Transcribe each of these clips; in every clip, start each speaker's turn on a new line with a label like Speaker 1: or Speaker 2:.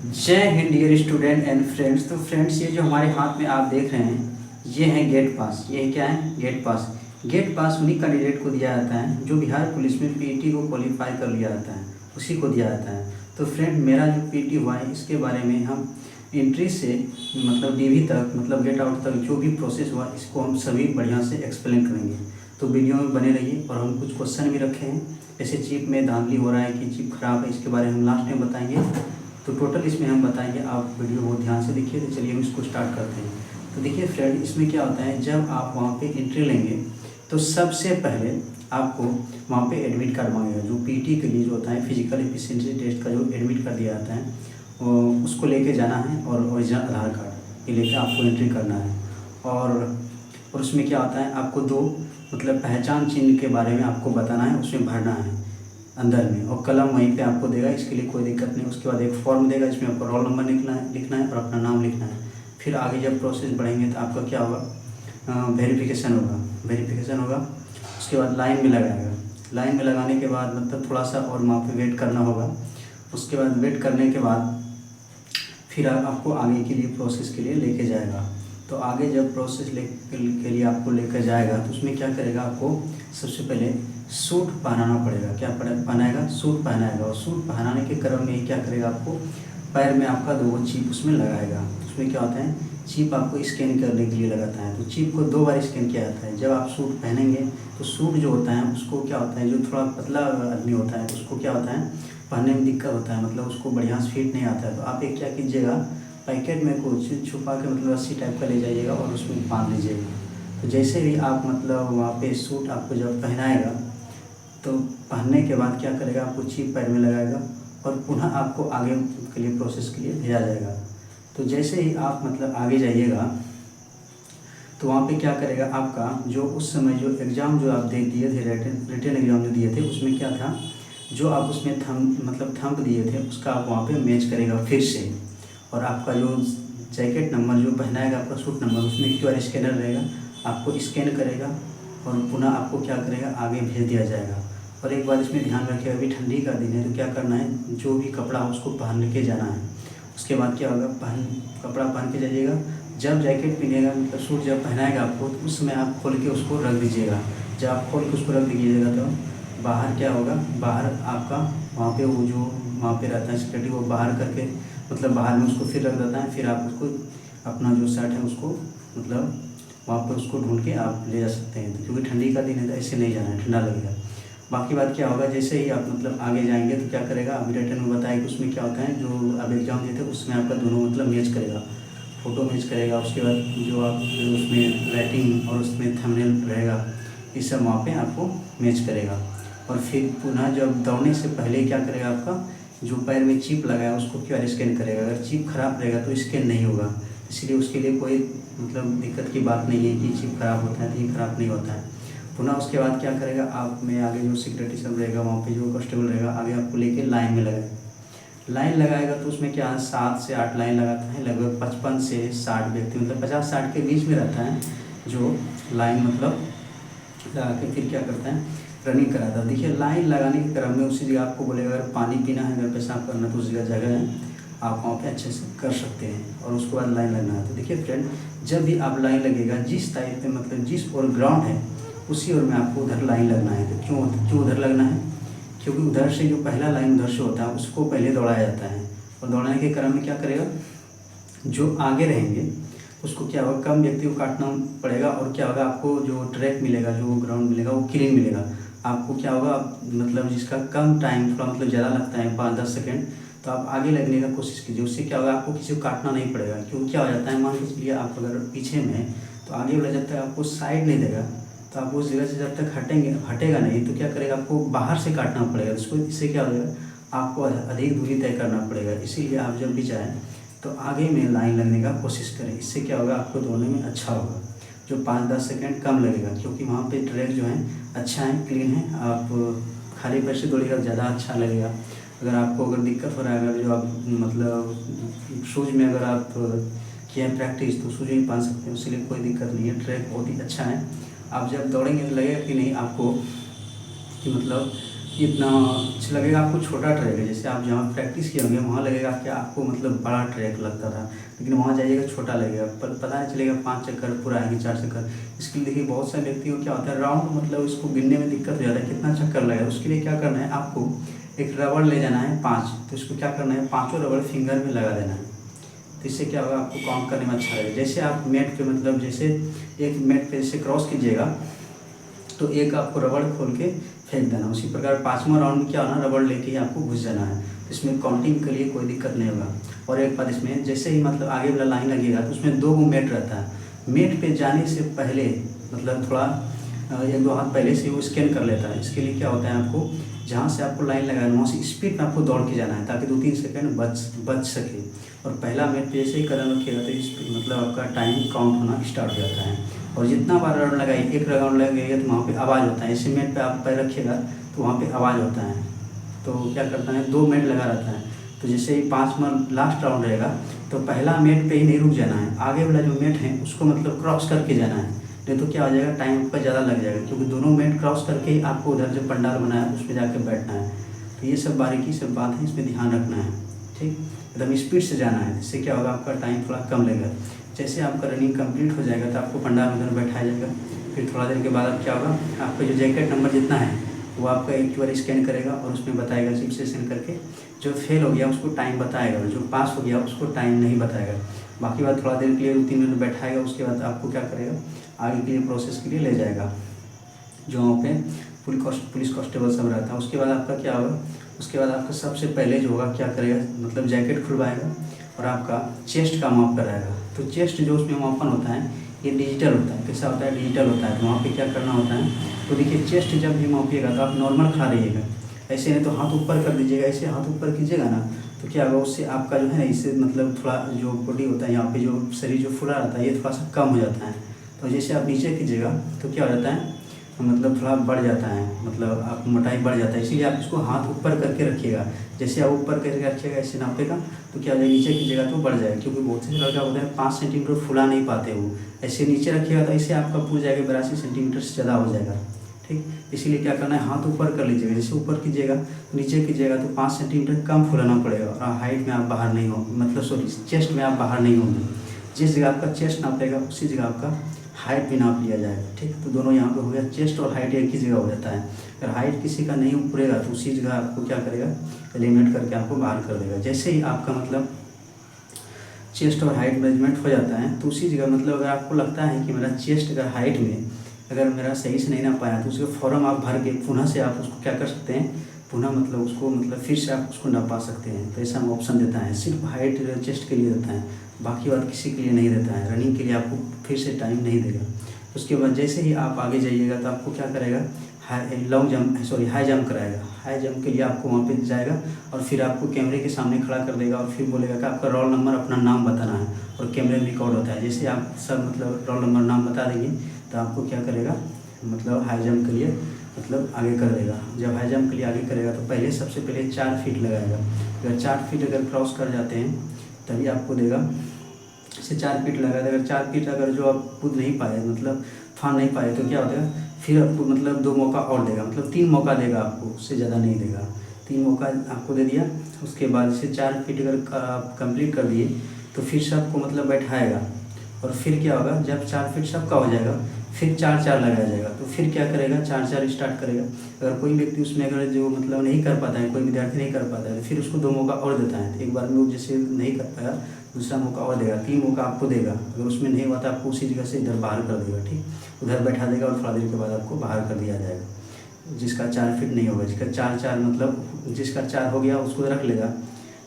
Speaker 1: जय Hind dear student and friends. तो friends, ये जो हमारे हाथ में आप देख रहे हैं, ये है गेट पास। ये क्या है? गेट पास। गेट पास उन्हीं कैंडिडेट को दिया जाता है जो बिहार पुलिस में पीटी को क्वालिफाई कर लिया जाता है, उसी को दिया जाता है। तो फ्रेंड, मेरा जो पीटी हुआ है इसके बारे में हम एंट्री से मतलब डीवी तक, मतलब गेट आउट तक जो भी प्रोसेस हुआ इसको हम सभी बढ़िया से एक्सप्लेन करेंगे। तो वीडियो में बने रहिए। और हम कुछ क्वेश्चन भी रखे हैं, जैसे चिप में धांधली हो रहा है कि चिप खराब है, इसके बारे में हम लास्ट में बताएंगे। तो टोटल इसमें हम बताएंगे, आप वीडियो बहुत ध्यान से देखिए। तो चलिए हम इसको स्टार्ट करते हैं। तो देखिए फ्रेंड, इसमें क्या होता है, जब आप वहाँ पे एंट्री लेंगे तो सबसे पहले आपको वहाँ पे एडमिट कार्ड मांगेगा, जो पीटी के लिए जो होता है फिजिकल एफिशिएंसी टेस्ट का जो एडमिट कार्ड दिया जाता है, उसको लेके जाना है। और ओरिजिनल आधार कार्ड ये लेके आपको एंट्री करना है। और उसमें क्या होता है, आपको दो मतलब पहचान चिन्ह के बारे में आपको बताना है, उसमें भरना है अंदर में। और कलम वहीं पे आपको देगा, इसके लिए कोई दिक्कत नहीं। उसके बाद एक फॉर्म देगा, इसमें आपको रोल नंबर लिखना है और अपना नाम लिखना है। फिर आगे जब प्रोसेस बढ़ेंगे तो आपका क्या होगा, वेरिफिकेशन होगा। उसके बाद लाइन में लगाएगा। लाइन में लगाने के बाद मतलब थोड़ा सा और वहाँ पे वेट करना होगा। उसके बाद वेट करने के बाद फिर आपको आगे के लिए प्रोसेस के लिए लेके जाएगा। तो आगे जब प्रोसेस के लिए आपको लेकर जाएगा तो उसमें क्या करेगा, आपको सबसे पहले सूट पहनाना पड़ेगा। क्या पहनाएगा? सूट पहनाएगा। और सूट पहनाने के क्रम में ही क्या करेगा, आपको पैर में आपका दो चिप उसमें लगाएगा। उसमें क्या होता है, चिप आपको स्कैन करने के लिए लगाता है। तो चिप को 2 बार स्कैन किया जाता है। जब आप सूट पहनेंगे तो सूट जो होता है उसको क्या होता है, जो थोड़ा पतला आदमी होता है तो उसको क्या होता है, पहनने में दिक्कत होता है, मतलब उसको बढ़िया से फिट नहीं आता है। तो आप एक क्या कीजिएगा, पैकेट में कुछ छुपा के मतलब रस्सी टाइप का ले जाइएगा और उसमें बांध लीजिएगा। तो जैसे भी आप मतलब वहाँ पे सूट आपको जब पहनाएगा तो पहनने के बाद क्या करेगा, आपको चिप पैर में लगाएगा और पुनः आपको आगे के लिए प्रोसेस के लिए भेजा जाएगा। तो जैसे ही आप मतलब आगे जाइएगा तो वहाँ पे क्या करेगा, आपका जो उस समय जो एग्ज़ाम जो आप दे दिए थे, रिटन एग्ज़ाम जो दिए थे, उसमें क्या था, जो आप उसमें थंब दिए थे उसका आप वहाँ पे मैच करेगा फिर से। और आपका जो जैकेट नंबर जो पहनाएगा, आपका सूट नंबर, उसमें क्यूआर स्कैनर रहेगा, आपको स्कैन करेगा और पुनः आपको क्या करेगा, आगे भेज दिया जाएगा। और एक बात इसमें ध्यान रखिएगा, अभी ठंडी का दिन है तो क्या करना है, जो भी कपड़ा हो उसको पहन के जाना है। उसके बाद क्या होगा, कपड़ा पहन के जाइएगा। जब जैकेट पहनेगा मतलब सूट जब पहनाएगा आपको तो उस समय आप खोल के उसको रख दीजिएगा। जब आप खोल के उसको रख दीजिएगा तो बाहर क्या होगा, बाहर आपका वहाँ पे वो जो वहाँ पे रहता है सिक्योरिटी, वो बाहर करके मतलब बाहर में उसको फिर रख देता है। फिर आप उसको अपना जो शर्ट है उसको मतलब वहाँ पे उसको ढूंढ के आप ले जा सकते हैं। तो क्योंकि ठंडी का दिन है तो ऐसे नहीं जाना है, ठंडा लगेगा। बाकी बात क्या होगा, जैसे ही आप मतलब आगे जाएंगे तो क्या करेगा, अभी रिटर्न में बताया कि उसमें क्या होता है, जो आप एग्ज़ाम दिए थे उसमें आपका दोनों मतलब मैच करेगा, फ़ोटो मैच करेगा। उसके बाद जो आप जो उसमें राइटिंग और उसमें थंबनेल रहेगा, ये सब वहाँ पे आपको मैच करेगा। और फिर पुनः जब दौड़ने से पहले क्या करेगा, आपका जो पैर में चिप लगाया उसको क्यूआर स्कैन करेगा। अगर चिप खराब रहेगा तो स्कैन नहीं होगा, इसलिए उसके लिए कोई मतलब दिक्कत की बात नहीं है कि चिप खराब होता है तो ये खराब नहीं होता है। पुनः उसके बाद क्या करेगा, आप में आगे जो सिक्योरिटी सब रहेगा, वहाँ पे जो कांस्टेबल रहेगा, आगे आपको लेके लाइन में लगाएगा। लाइन लगाएगा तो उसमें क्या है, 7 से 8 लाइन लगाता है। लगभग 55 से 60 व्यक्ति, मतलब 50-60 के बीच में रहता है जो लाइन मतलब लगा के फिर क्या करता है, रनिंग कराता है। देखिए लाइन लगाने के क्रम में उसी जगह आपको बोलेगा, अगर पानी पीना है, अगर पेशाब करना है तो उस जगह है, आप वहाँ पे अच्छे से कर सकते हैं। और उसके बाद लाइन लगना है। तो देखिए फ्रेंड, जब भी आप लाइन लगेगा, जिस टाइप पे मतलब जिस ओर ग्राउंड है उसी ओर में आपको उधर लाइन लगना है। तो क्यों उधर लगना है, क्योंकि उधर से जो पहला लाइन उधर से होता है उसको पहले दौड़ाया जाता है। और दौड़ाने के क्रम में क्या करेगा, जो आगे रहेंगे उसको क्या होगा, कम व्यक्ति को काटना पड़ेगा। और क्या होगा, आपको जो ट्रैक मिलेगा, जो ग्राउंड मिलेगा वो क्लीन मिलेगा। आपको क्या होगा, मतलब जिसका कम टाइम थोड़ा मतलब ज़्यादा लगता है 5-10 सेकेंड, तो आप आगे लगने का कोशिश कीजिए। उससे क्या होगा, आपको किसी को काटना नहीं पड़ेगा। क्योंकि क्या हो जाता है, मान के चलिए आप अगर पीछे में हैं तो आगे वाला जब तक आपको साइड नहीं देगा तो आप उस जगह से जब तक हटेगा नहीं तो क्या करेगा, आपको बाहर से काटना पड़ेगा। इससे क्या हो जाएगा, आपको अधिक दूरी तय करना पड़ेगा। इसीलिए आप जब भी जाएँ तो आगे में लाइन लगने का कोशिश करें। इससे क्या होगा, आपको दौड़ने में अच्छा होगा, जो 5-10 सेकेंड कम लगेगा। क्योंकि वहाँ पे ट्रैक जो है अच्छा है, क्लीन है। आप खाली पैर से दौड़िएगा ज़्यादा अच्छा लगेगा। अगर आपको अगर दिक्कत हो रहा है, अगर जो आप मतलब शूज़ में अगर आप किए हैं प्रैक्टिस तो शूज़ ही पहन सकते हैं, उसके लिए कोई दिक्कत नहीं है। ट्रैक बहुत ही अच्छा है। आप जब दौड़ेंगे तो लगेगा कि नहीं आपको कि मतलब इतना अच्छा लगेगा आपको, छोटा ट्रैक है। जैसे आप जहाँ प्रैक्टिस किए होंगे वहाँ लगेगा कि आपको मतलब बड़ा ट्रैक लगता था, लेकिन वहाँ जाइएगा छोटा लगेगा, पर पता नहीं चलेगा 5 चक्कर पूरा आएंगे, 4 चक्कर। इसके लिए देखिए बहुत सारे व्यक्तियों को क्या होता है, राउंड मतलब उसको गिनने में दिक्कत हो जाता है, कितना चक्कर लगेगा। उसके लिए क्या करना है आपको, एक रबड़ ले जाना है 5, तो इसको क्या करना है, पाँचों रबड़ फिंगर में लगा देना है। तो इससे क्या होगा, आपको काउंट करने में अच्छा लगेगा। जैसे आप मैट पे मतलब जैसे एक मैट पे जैसे क्रॉस कीजिएगा, तो एक आपको रबड़ खोल के फेंक देना। उसी प्रकार 5वां राउंड में क्या होना, रबड़ लेके ही आपको घुस जाना है। इसमें काउंटिंग के लिए कोई दिक्कत नहीं होगा। और एक बात इसमें, जैसे ही मतलब आगे वाला लाइन लगेगा तो उसमें 2 गो मैट रहता है। मैट पे जाने से पहले मतलब थोड़ा 1-2 हाथ पहले से वो स्कैन कर लेता है। इसके लिए क्या होता है, आपको जहाँ से आपको लाइन लगाना वहाँ से स्पीड में आपको दौड़ के जाना है, ताकि 2-3 सेकंड बच सके। और पहला मैट पे जैसे ही कदम रखिएगा तो स्पीड मतलब आपका टाइम काउंट होना स्टार्ट हो जाता है। और जितना बार राउंड लगाइए, एक राउंड लगेगा तो वहाँ पे आवाज़ होता है। ऐसे मैट पे आप पैर रखिएगा तो वहाँ पे आवाज़ होता है। तो क्या करता है, 2 मैट लगा रहता है। तो जैसे ही 5वां लास्ट राउंड रहेगा तो पहला मैट पे ही नहीं रुक जाना है, आगे वाला जो मैट है उसको मतलब क्रॉस करके जाना है। नहीं तो क्या हो जाएगा, टाइम आपका ज़्यादा लग जाएगा, क्योंकि दोनों मैट क्रॉस करके ही आपको उधर जो पंडाल बनाया है उस पर जाकर बैठना है। तो ये सब बारीकी सब बात है, इसमें ध्यान रखना है। ठीक, एकदम स्पीड से जाना है। इससे क्या होगा, आपका टाइम थोड़ा कम लगेगा। जैसे आपका रनिंग कंप्लीट हो जाएगा तो आपको पंडाल उधर बैठाया जाएगा। फिर थोड़ा देर के बाद अब क्या होगा, आपका जो जैकेट नंबर जितना है वो आपका एक बार स्कैन करेगा और उसमें बताएगा चिप से स्कैन करके। जो फेल हो गया उसको टाइम बताएगा, और जो पास हो गया उसको टाइम नहीं बताएगा। बाकी बात थोड़ा देर के लिए 2-3 मिनट बैठाएगा, उसके बाद आपको क्या करेगा, आगे के लिए प्रोसेस के लिए ले जाएगा जो वहाँ पे पुलिस कांस्टेबल सब रहता है। उसके बाद आपका क्या होगा, उसके बाद आपका सबसे पहले जो होगा क्या करेगा, मतलब जैकेट खुलवाएगा और आपका चेस्ट का माप कराएगा। तो चेस्ट जो उसमें मापन होता है ये डिजिटल होता है। कैसा होता है, डिजिटल होता है। तो वहाँ पे क्या करना होता है, तो देखिए चेस्ट जब भी मापिएगा तो आप नॉर्मल खड़ा रहिएगा, ऐसे नहीं तो हाथ ऊपर कर दीजिएगा। ऐसे हाथ ऊपर कीजिएगा ना तो क्या होगा, उससे आपका जो है ना, इससे मतलब थोड़ा जो बॉडी होता है यहाँ पे जो शरीर जो फुला रहता है ये थोड़ा सा कम हो जाता है। तो जैसे आप नीचे कीजिएगा तो क्या हो जाता है, मतलब थोड़ा बढ़ जाता है, मतलब आप मोटाई बढ़ जाता है। इसीलिए आप इसको हाथ ऊपर करके रखिएगा। जैसे आप ऊपर करके रखिएगा ऐसे नापेगा तो क्या हो जाएगा, नीचे कीजिएगा तो बढ़ जाएगा। क्योंकि बहुत से लड़का होता है 5 सेंटीमीटर फुला नहीं पाते वो, ऐसे नीचे रखिएगा तो ऐसे आपका पूछ जाएगा 82 सेंटीमीटर से ज़्यादा हो जाएगा। ठीक, इसीलिए क्या करना है, हाथ ऊपर कर लीजिएगा। जैसे ऊपर कीजिएगा तो नीचे कीजिएगा तो 5 सेंटीमीटर कम फुलाना पड़ेगा। और हाइट में आप बाहर नहीं हो, मतलब सॉरी चेस्ट में आप बाहर नहीं होंगे। जिस जगह आपका चेस्ट नापेगा उसी जगह आपका हाइट भी नाप लिया जाएगा। ठीक, तो दोनों यहाँ पे हो गया, चेस्ट और हाइट एक ही जगह हो जाता है। अगर हाइट किसी का नहीं ऊपरेगा तो उसी जगह आपको क्या करेगा, एलिमिनेट करके आपको बाहर कर देगा। जैसे ही आपका मतलब चेस्ट और हाइट मेजरमेंट हो जाता है तो उसी जगह मतलब अगर आपको लगता है कि मेरा चेस्ट अगर हाइट में अगर मेरा सही से नहीं ना पाया तो उसका फॉर्म आप भर के पुनः से आप उसको क्या कर सकते हैं, पुनः मतलब उसको मतलब फिर से आप उसको नापा सकते हैं। तो ऐसा ऑप्शन देता है, सिर्फ हाइट चेस्ट के लिए देता है, बाकी बात किसी के लिए नहीं देता है। रनिंग के लिए आपको फिर से टाइम नहीं देगा। उसके बाद जैसे ही आप आगे जाइएगा तो आपको क्या करेगा, हाई जंप कराएगा। हाई जंप के लिए आपको वहाँ पे जाएगा और फिर आपको कैमरे के सामने खड़ा कर देगा और फिर बोलेगा कि आपका रोल नंबर अपना नाम बताना है, और कैमरे में रिकॉर्ड होता है। जैसे आप सब मतलब रोल नंबर नाम बता देंगे तो आपको क्या करेगा, मतलब हाई जंप के लिए मतलब आगे कर देगा। जब हाई जंप के लिए आगे करेगा तो पहले सबसे पहले 4 फीट लगाएगा। अगर 4 फीट अगर क्रॉस कर जाते हैं तभी आपको देगा, जैसे 4 फीट लगा देगा। 4 फीट अगर जो आप कूद नहीं पाए मतलब फान नहीं पाए तो क्या होगा, फिर आपको मतलब 2 मौका और देगा, मतलब 3 मौका देगा आपको, उससे ज़्यादा नहीं देगा। 3 मौका आपको दे दिया। उसके बाद जैसे 4 फीट अगर आप कंप्लीट कर दिए तो फिर से आपको मतलब बैठाएगा। और फिर क्या होगा, जब 4 फीट सबका हो जाएगा फिर 4-4 लगाया जाएगा। तो फिर क्या करेगा, 4-4 स्टार्ट करेगा। अगर कोई व्यक्ति उसमें अगर जो मतलब नहीं कर पाता है, कोई विद्यार्थी नहीं कर पाता है तो फिर उसको 2 मौका और देता है। तो एक बार में वो जैसे नहीं कर पाया दूसरा मौका और देगा, 3 मौका आपको देगा। अगर उसमें नहीं हुआ तो आपको उसी जगह से इधर बाहर कर देगा। ठीक, उधर बैठा देगा और थोड़ा देर के बाद आपको बाहर कर दिया जाएगा। जिसका 4 फीट नहीं होगा, जिसका 4-4 मतलब जिसका 4 हो गया उसको रख लेगा।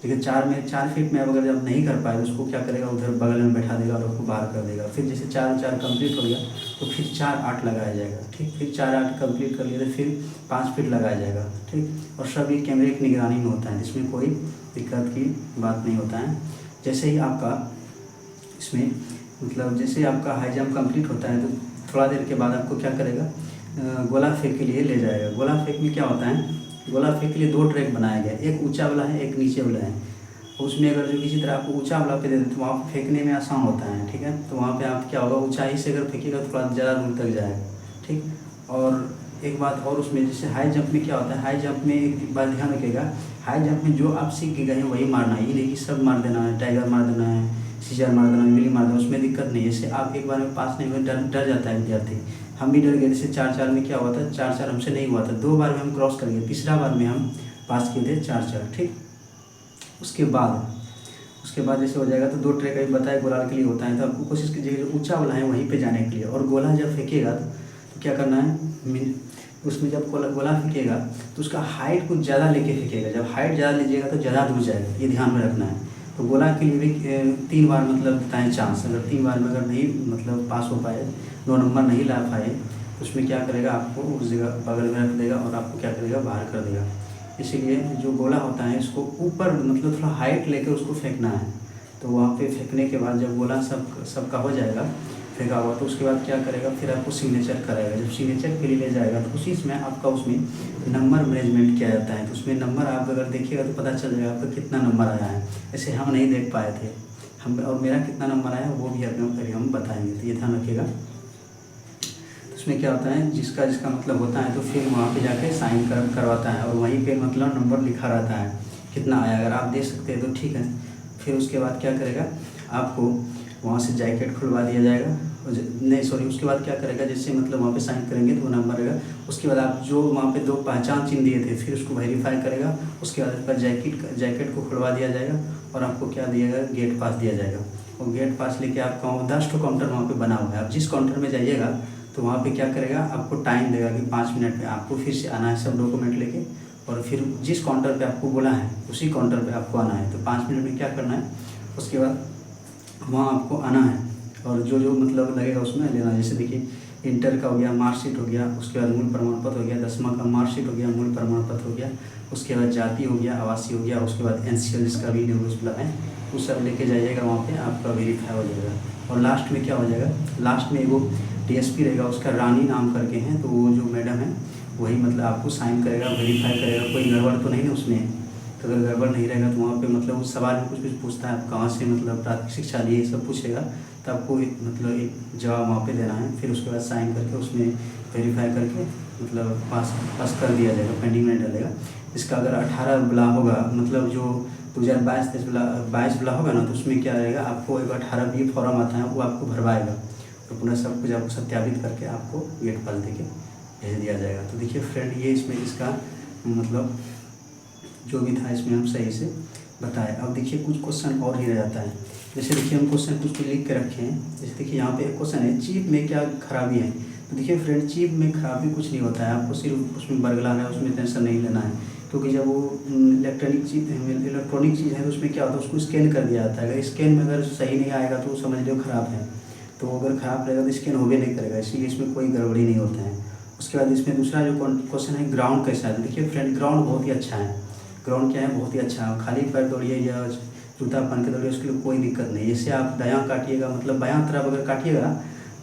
Speaker 1: लेकिन 4 फीट में अब अगर जब नहीं कर पाए तो उसको क्या करेगा, उधर बगल में बैठा देगा और उसको बाहर कर देगा। फिर जैसे 4-4 कंप्लीट हो गया तो फिर 4-8 लगाया जाएगा। ठीक, फिर 4-8 कंप्लीट कर लिया तो फिर 5 फीट लगाया जाएगा। ठीक, और सब ये कैमरे की निगरानी में होता है, इसमें कोई दिक्कत की बात नहीं होता है। जैसे ही आपका इसमें मतलब जैसे ही आपका हाई जंप कंप्लीट होता है तो थोड़ा देर के बाद आपको क्या करेगा, गोला फेंक के लिए ले जाएगा। गोला फेंक में क्या होता है, गोला फेंक के लिए 2 ट्रैक बनाया गया है, एक ऊंचा वाला है एक नीचे वाला है। उसमें अगर जो किसी तरह आपको ऊंचा वाला पे दे दें तो वहाँ पर फेंकने में आसान होता है। ठीक है, तो वहाँ पे आप क्या होगा, ऊंचाई से अगर फेंकिएगा तो थोड़ा ज़्यादा दूर तक जाएगा। ठीक, और एक बात और उसमें, जैसे हाई जंप में क्या होता है, हाई जंप में एक बात ध्यान रखिएगा, हाई जंप में जो आप सीख के गए हैं वही मारना है, ये नहीं कि सब मार देना है, टाइगर मार देना है, सीजर मार देना है, मिली मार देना, उसमें दिक्कत नहीं है। जैसे आप एक बार में पास नहीं हुए, डर जाता है विद्यार्थी। हम भी डर गए, जैसे 4-4 में क्या हुआ था, 4-4 हमसे नहीं हुआ था, 2 बार में हम क्रॉस कर गए, तीसरा बार में हम पास किए थे 4-4, ठीक। उसके बाद जैसे हो जाएगा तो 2 ट्रे का भी बताया गोला के लिए होता है, तो आपको कोशिश कीजिएगा जो ऊंचा वाला है वहीं पे जाने के लिए। और गोला जब फेंकेगा तो क्या करना है, उसमें जब गोला फेंकेगा तो उसका हाइट कुछ ज़्यादा लेके फेंकेगा, जब हाइट ज़्यादा लीजिएगा तो ज़्यादा दूर जाएगा, ये ध्यान में रखना है। तो गोला के लिए भी 3 बार मतलब बताएँ चांस, अगर 3 बार में अगर नहीं मतलब पास हो पाए, 2 नंबर नहीं ला पाए, तो उसमें क्या करेगा, आपको उस जगह बगल में रख देगा और आपको क्या करेगा, बाहर कर देगा। इसीलिए जो गोला होता है इसको ऊपर मतलब थोड़ा हाइट लेकर उसको फेंकना है। तो वहाँ पे फेंकने के बाद जब गोला सबका हो जाएगा फेंका हुआ, तो उसके बाद क्या करेगा, फिर आपको सिग्नेचर कराएगा। जब सिग्नेचर के लिए ले जाएगा तो उसी में आपका उसमें नंबर मैनेजमेंट किया जाता है। तो उसमें नंबर आप अगर देखिएगा तो पता चल जाएगा आपका कितना नंबर आया है। ऐसे हम नहीं देख पाए थे, हम और मेरा कितना नंबर आया वो भी अभी हम बताएंगे, तो ये ध्यान रखिएगा। उसमें क्या होता है, जिसका मतलब होता है तो फिर वहाँ पे जाके साइन करवाता है और वहीं पे मतलब नंबर लिखा रहता है कितना आया, अगर आप दे सकते हैं तो ठीक है। फिर उसके बाद क्या करेगा, आपको वहाँ से जैकेट खुलवा दिया जाएगा, नहीं सॉरी, उसके बाद क्या करेगा, जैसे मतलब वहाँ पे साइन करेंगे तो वो नंबर रहेगा। उसके बाद आप जो वहाँ पे 2 पहचान चिन्ह दिए थे फिर उसको वेरीफाई करेगा। उसके बाद आपका जैकेट को खुलवा दिया जाएगा और आपको क्या दिया जाएगा, गेट पास दिया जाएगा। और गेट पास लेके आपका 10 काउंटर वहाँ पे बना हुआ है, आप जिस काउंटर में जाइएगा तो वहाँ पे क्या करेगा, आपको टाइम देगा कि 5 मिनट में आपको फिर से आना है सब डॉक्यूमेंट लेके, और फिर जिस काउंटर पे आपको बोला है उसी काउंटर पे आपको आना है। तो 5 मिनट में क्या करना है, उसके बाद वहाँ आपको आना है और जो मतलब लगेगा उसमें लेना है। जैसे देखिए इंटर का हो गया, मार्कशीट हो गया, उसके बाद मूल प्रमाण पत्र हो गया, 10वां का मार्कशीट हो गया, मूल प्रमाण पत्र हो गया, उसके बाद जाति हो गया, आवासीय हो गया, उसके बाद NCL जिसका भी न्यूज़ है वो सब लेके जाइएगा, वहाँ पे आपका वेरीफाई हो जाएगा। और लास्ट में क्या हो जाएगा, लास्ट में वो DSP रहेगा, उसका रानी नाम करके हैं, तो वो जो मैडम है वही मतलब आपको साइन करेगा, वेरीफाई करेगा, कोई गड़बड़ तो नहीं ना उसमें। तो अगर गड़बड़ नहीं रहेगा तो वहाँ पे मतलब उस सवाल में कुछ पूछता है, आप कहाँ से मतलब प्राथमिक शिक्षा लिए, ये सब पूछेगा, तो आपको मतलब एक जवाब वहाँ पे देना है। फिर उसके बाद साइन करके उसमें वेरीफाई करके मतलब पास कर दिया जाएगा, पेंडिंग में डालेगा। इसका अगर 18 वाला होगा, मतलब जो 2022 वाला होगा ना, तो उसमें क्या रहेगा, आपको एक 18B फॉर्म आता है वो आपको भरवाएगा, तो पुनः सब कुछ आपको सत्यापित करके आपको गेट पास दे के भेज दिया जाएगा। तो देखिए फ्रेंड, ये इसमें इसका मतलब जो भी था इसमें हम सही से बताए। अब देखिए कुछ क्वेश्चन और ही रह जाता है, जैसे देखिए हम क्वेश्चन कुछ लिख के रखे हैं। जैसे देखिए यहाँ पे एक क्वेश्चन है, चिप में क्या खराबी है। तो देखिए फ्रेंड, चिप में खराबी कुछ नहीं होता है, आपको सिर्फ उसमें बरगलाना है, उसमें टेंशन नहीं लेना है, क्योंकि जब वो इलेक्ट्रॉनिक चीज़ है तो उसमें क्या होता है, उसको स्कैन कर दिया जाता है। अगर स्कैन में अगर सही नहीं आएगा तो समझ लो ख़राब है, तो अगर ख़राब रहेगा तो स्कैन होबे नहीं करेगा, इसीलिए इसमें कोई गड़बड़ी नहीं होता है। उसके बाद इसमें दूसरा जो क्वेश्चन है, ग्राउंड कैसा है। देखिए फ्रेंड, ग्राउंड बहुत ही अच्छा है। ग्राउंड क्या है, बहुत ही अच्छा है, खाली पैर दौड़िए या जूता पहन के दौड़िए, उसके लिए कोई दिक्कत नहीं। जैसे आप दायां काटिएगा, मतलब बायां तरफ अगर काटिएगा,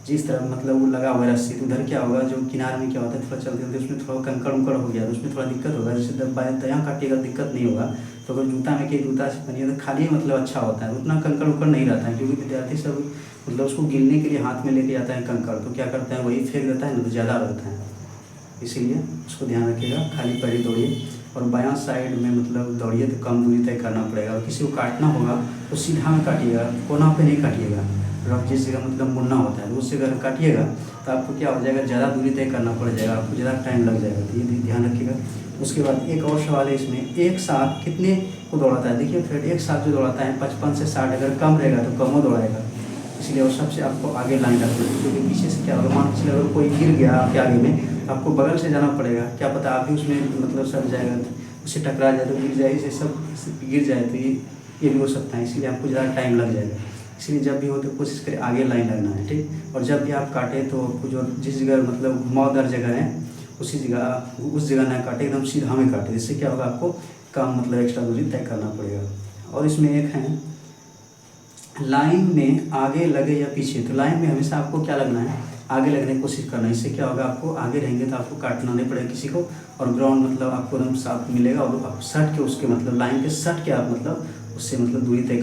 Speaker 1: जिस तरफ मतलब वो लगा हुआ है रस्सी, तो उधर क्या होगा, जो किनारे में क्या होता है, थोड़ा चलते चलते उसमें थोड़ा कंकड़ उकड़ हो गया तो उसमें थोड़ा दिक्कत होगा। जैसे दायां काटिएगा दिक्कत नहीं होगा। तो अगर जूता में के जूता से पहनिए तो खाली मतलब अच्छा होता है, उतना कंकड़ उकड़ नहीं रहता है, क्योंकि विद्यार्थी सब मतलब उसको गिनने के लिए हाथ में लेके जाता है कंकड़, तो क्या करता है वही फेंक देता है ना, तो ज़्यादा रहता है। इसीलिए उसको ध्यान रखिएगा, खाली पैर ही दौड़िए और बायां साइड में मतलब दौड़िए तो कम दूरी तय करना पड़ेगा। और किसी को काटना होगा तो सीधा में काटिएगा, कोना पे नहीं काटिएगा। रफ जिस जगह मतलब मुड़ना होता है उस जगह काटिएगा तो आपको क्या हो जाएगा, ज़्यादा दूरी तय करना पड़ जाएगा, आपको ज़्यादा टाइम लग जाएगा, तो ये ध्यान रखिएगा। उसके बाद एक और सवाल है इसमें, एक साथ कितने को दौड़ाता है। देखिए फिर एक साथ जो दौड़ाता है 55 से 60, अगर कम रहेगा तो कम दौड़ाएगा, इसलिए वो सबसे आपको आगे लाइन रखना है, क्योंकि पीछे से क्या होगा, मान चलिए अगर कोई गिर गया आपके आगे में, आपको बगल से जाना पड़ेगा, क्या पता आप भी उसमें मतलब सट जाएगा, उससे टकरा जाए तो गिर जाए, इसे सब गिर जाए तो ये भी हो सकता है, इसलिए आपको ज़्यादा टाइम लग जाएगा। इसलिए जब भी हो तो कोशिश करें आगे लाइन लगना है, ठीक। और जब भी आप काटें तो आपको जो जिस जगह मतलब घुमावदार जगह है उस जगह ना काटे, एकदम सीधा में काटे, जिससे क्या होगा, आपको कम मतलब एक्स्ट्रा दूरी तय करना पड़ेगा। और इसमें एक है, लाइन में आगे लगे या पीछे। तो लाइन में हमेशा आपको क्या लगना है, आगे लगने की कोशिश करना है, इससे क्या होगा, आपको आगे रहेंगे तो आपको काटना नहीं पड़ेगा किसी को, और ग्राउंड मतलब आपको एकदम साफ मिलेगा, और आप सट के उसके मतलब लाइन के सट के आप मतलब उससे मतलब दूरी तय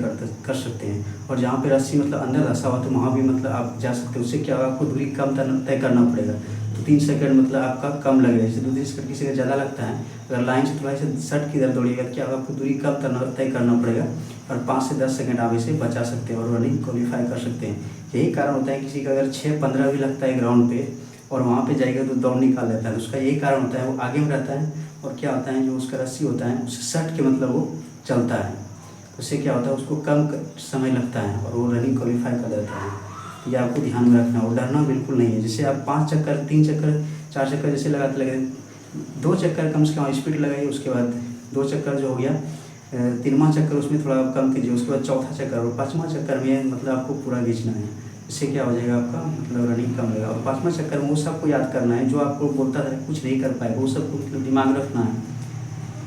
Speaker 1: कर सकते हैं। और जहाँ पे रस्सी मतलब अंदर धंसा हुआ तो वहाँ भी मतलब आप जा सकते हो। उससे क्या होगा, आपको दूरी कम तय करना पड़ेगा। तो 3 सेकंड मतलब आपका कम लगेगा। जैसे 2-3 सेकंड किसी का ज़्यादा लगता है, अगर लाइन से थोड़ा सा सट की इधर दौड़िएगा क्या होगा, आपको दूरी कम तय करना पड़ेगा और 5 से 10 सेकंड आप इसे बचा सकते हैं और रनिंग क्वालिफाई कर सकते हैं। यही कारण होता है किसी का अगर 6-15 भी लगता है ग्राउंड पे और वहाँ पे जाएगा तो दौड़ निकाल लेता है, तो उसका यही कारण होता है, वो आगे में रहता है और क्या होता है, जो उसका रस्सी होता है उससे सट के मतलब वो चलता है। उससे क्या होता है, उसको कम समय लगता है और वो रनिंग क्वालिफाई कर देता है। ये आपको ध्यान में रखना है और डरना बिल्कुल नहीं है। जैसे आप 5 चक्कर, 3 चक्कर, 4 चक्कर जैसे लगाते लगे, 2 चक्कर कम से कम स्पीड लगाइए। उसके बाद 2 चक्कर जो हो गया, 3वां चक्कर उसमें थोड़ा कम कीजिए। उसके बाद 4था चक्कर और 5वां चक्कर में मतलब आपको पूरा खींचना है। इससे क्या हो जाएगा, आपका मतलब रनिंग कम लगेगा। और 5वां चक्कर में वो सबको याद करना है जो आपको बोलता था कुछ नहीं कर पाएगा, वो सबको मतलब दिमाग रखना है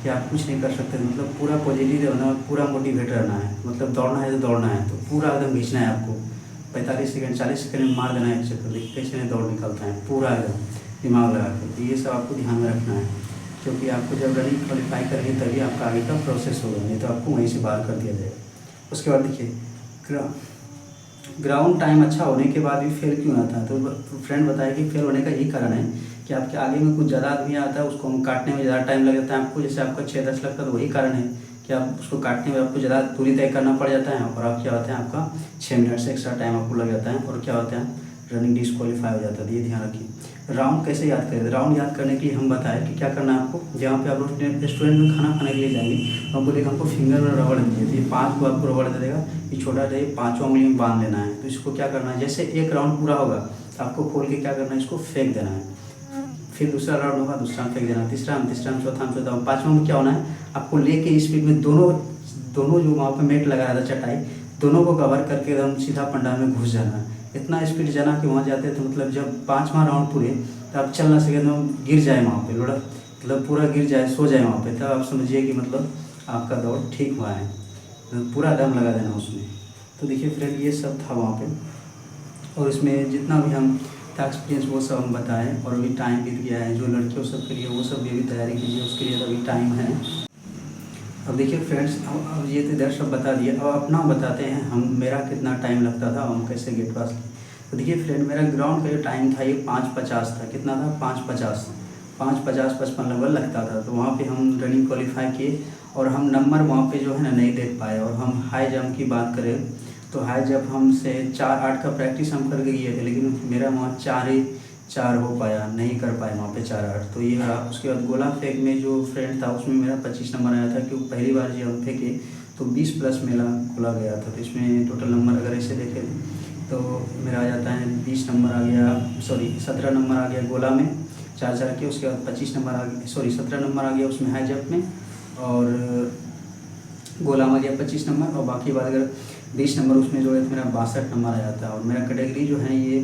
Speaker 1: कि आप कुछ नहीं कर सकते। मतलब पूरा पॉजिटिव रहना, पूरा मोटिवेट रहना है। मतलब दौड़ना है तो दौड़ना है, तो पूरा एकदम खींचना है आपको। 45 सेकंड 40 सेकंड में मार देना है एक चक्कर, देखिए कैसे नहीं दौड़ निकलता है पूरा एकदम दिमाग लगा के। तो ये सब आपको ध्यान में रखना है, क्योंकि आपको जब रनिंग क्वालिफाई करेंगे तभी आपका आगे का प्रोसेस होगा, नहीं तो आपको वहीं से बाहर कर दिया जाएगा। उसके बाद देखिए ग्राउंड टाइम अच्छा होने के बाद भी फेल क्यों आता है, तो फ्रेंड बताया कि फेल होने का यही कारण है कि आपके आगे में कुछ ज़्यादा आदमी आता है, उसको हम काटने में ज़्यादा टाइम लग जाता है आपको। जैसे आपका 6-10 लगता है तो वही कारण है कि आप उसको काटने में आपको ज़्यादा दूरी तय करना पड़ जाता है और आप क्या होता है, आपका 6 मिनट से एक्स्ट्रा टाइम आपको लग जाता है और क्या होता है, रनिंग डिस्क्वालीफाई हो जाता है। ये ध्यान रखिए। राउंड कैसे याद करें, राउंड याद करने के लिए हम बताएं कि क्या करना है आपको। जहाँ पे आप लोग रेस्टोरेंट में खाना खाने के लिए जाएंगे तो हम बोलेगा हमको फिंगर में रबड़ दीजिए, तो ये 5 को आपको रबड़ दे देगा। ये छोटा है, 5वां उंगली में बांध लेना है। तो इसको क्या करना है, जैसे एक राउंड पूरा होगा तो आपको खोल के क्या करना है, इसको फेंक देना है। फिर दूसरा राउंड होगा, दूसरा में फेंक देना, तीसरा में, चौथा में, 5वां में क्या होना है, आपको लेके स्पीड में दोनों जो वहाँ पे मेट लगा था चटाई, दोनों को कवर करके एकदम सीधा पंडाल में घुस जाना है। इतना स्पीड जाना कि वहाँ जाते तो मतलब जब 5वां राउंड पूरे तो आप चल ना सके, एकदम गिर जाए वहाँ पे, लोड़ा मतलब पूरा गिर जाए, सो जाए वहाँ पे, तब आप समझिए कि मतलब आपका दौड़ ठीक हुआ है। पूरा दम लगा देना उसमें। तो देखिए फ्रेंड, ये सब था वहाँ पे और इसमें जितना भी हम था एक्सपीरियंस वो सब हम बताएं। और अभी टाइम बीत गया है, जो लड़कियों सब के लिए वो सब भी तैयारी कीजिए, उसके लिए अभी टाइम है। अब देखिए फ्रेंड्स, अब ये तो इधर सब बता दिए, अब अपना बताते हैं हम, मेरा कितना टाइम लगता था, हम कैसे गेट पास किए। तो देखिए फ्रेंड, मेरा ग्राउंड का जो टाइम था ये 5:50 था। कितना था, 5:50 55 नंबर लगता था। तो वहाँ पे हम रनिंग क्वालिफाई किए और हम नंबर वहाँ पे जो है ना नहीं देख पाए। और हम हाई जंप की बात करें तो हाई जंप हमसे 4-8 का प्रैक्टिस हम करके गए थे, लेकिन मेरा वहाँ 4 हो पाया, नहीं कर पाए वहाँ पे 4-8। तो ये रहा। उसके बाद गोला फेंक में जो फ्रेंड था उसमें मेरा 25 नंबर आया था, क्योंकि पहली बार जब हम फेंके तो 20+ मेरा गोला गया था। तो इसमें टोटल नंबर अगर ऐसे देखें तो मेरा आ जाता है 20 नंबर आ गया, 17 नंबर आ गया गोला में 4 के। उसके बाद 25 नंबर आ गया, 17 नंबर आ गया उसमें हाई जंप में, और गोला में आ गया 25 नंबर। और बाकी बात अगर 20 नंबर उसमें जो है तो मेरा 62 नंबर आ जाता है। और मेरा कैटेगरी जो है ये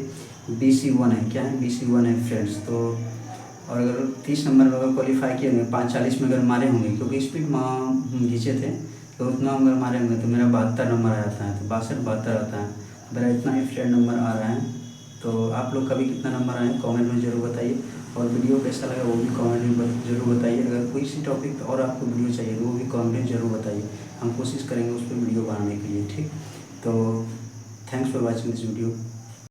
Speaker 1: BC1 है। क्या है, BC1 है फ्रेंड्स। तो और अगर 30 नंबर में अगर क्वालिफाई किए होंगे, 5:40 में अगर मारे होंगे, क्योंकि स्पीड खींचे थे तो उतना अगर मारे होंगे तो मेरा 72 नंबर आ जाता है। तो 62-72 आता है। मेरा इतना ही फ्रेंड नंबर आ रहा है। तो आप लोग का भी कितना नंबर आए कमेंट में ज़रूर बताइए। और वीडियो कैसा लगा वो भी कमेंट में ज़रूर बताइए। अगर कोई सी टॉपिक और आपको वीडियो चाहिए तो वो भी कमेंट में ज़रूर बताइए, हम कोशिश करेंगे उस पर वीडियो बनाने के लिए। ठीक, तो thanks for watching this video.